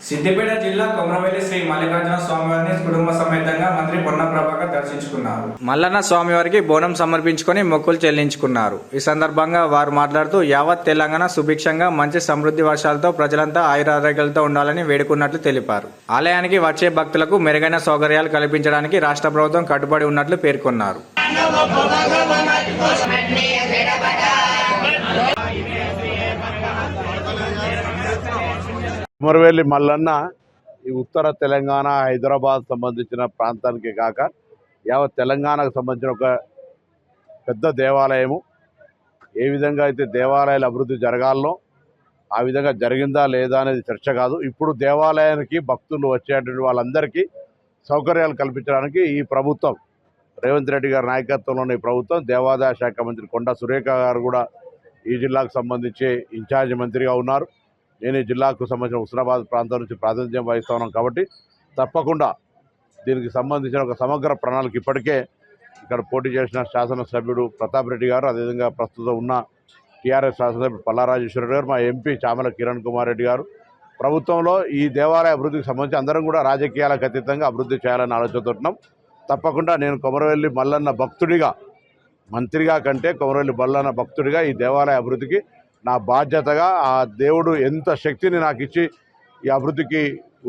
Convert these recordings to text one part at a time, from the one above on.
సిద్దిపేట జిల్లా కొమరవెల్లి శ్రీ మల్లికార్జున స్వామివారిని కుటుంబ సమేతంగా మంత్రి పొన్న ప్రభాకర్ దర్శించుకున్నారు. మల్లన్న స్వామివారికి బోనం సమర్పించుకొని మొక్కులు చెల్లించుకున్నారు. ఈ సందర్భంగా వారు మాట్లాడుతూ యావత్ తెలంగాణ సుభిక్షంగా మంచి సమృద్ధి వర్షాలతో ప్రజలంతా ఆయురారోగ్యాలతో ఉండాలని వేడుకున్నట్లు తెలిపారు. ఆలయానికి వచ్చే భక్తులకు మెరుగైన సౌకర్యాలు కల్పించడానికి రాష్ట్ర ప్రభుత్వం కట్టుబడి ఉన్నట్లు పేర్కొన్నారు. కొమరవెల్లి మల్లన్న ఈ ఉత్తర తెలంగాణ హైదరాబాద్ సంబంధించిన ప్రాంతానికి కాక యావత్ తెలంగాణకు సంబంధించిన ఒక పెద్ద దేవాలయము. ఏ విధంగా అయితే దేవాలయాల అభివృద్ధి జరగాలనో ఆ విధంగా జరిగిందా లేదా అనేది చర్చ కాదు. ఇప్పుడు దేవాలయానికి భక్తులు వచ్చేటువంటి వాళ్ళందరికీ సౌకర్యాలు కల్పించడానికి ఈ ప్రభుత్వం, రేవంత్ రెడ్డి గారి నాయకత్వంలోని ఈ ప్రభుత్వం, దేవాదాయ శాఖ మంత్రి కొండా సురేఖ గారు కూడా ఈ జిల్లాకు సంబంధించి ఇన్ఛార్జి మంత్రిగా ఉన్నారు. నేను ఈ జిల్లాకు సంబంధించిన హుస్నాబాద్ ప్రాంతం నుంచి ప్రాతినిధ్యం వహిస్తా ఉన్నాను కాబట్టి తప్పకుండా దీనికి సంబంధించిన ఒక సమగ్ర ప్రణాళిక ఇప్పటికే ఇక్కడ పోటీ చేసిన శాసనసభ్యుడు ప్రతాప్ రెడ్డి గారు, అదేవిధంగా ప్రస్తుతం ఉన్న టీఆర్ఎస్ శాసనసభ్యుడు పల్లారాజేశ్వర గారు, మా ఎంపీ చామల కిరణ్ కుమార్ రెడ్డి గారు ప్రభుత్వంలో ఈ దేవాలయ అభివృద్ధికి సంబంధించి అందరం కూడా రాజకీయాలకు అతీతంగా అభివృద్ధి చేయాలని ఆలోచనతోంటున్నాం. తప్పకుండా నేను కొమరవెల్లి మల్లన్న భక్తుడిగా, మంత్రిగా కంటే కొమరవెల్లి మల్లన్న భక్తుడిగా ఈ దేవాలయ అభివృద్ధికి నా బాధ్యతగా ఆ దేవుడు ఎంత శక్తిని నాకు ఇచ్చి ఈ అభివృద్ధికి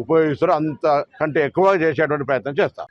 ఉపయోగిస్తారో అంతకంటే ఎక్కువగా చేసేటువంటి ప్రయత్నం చేస్తాను.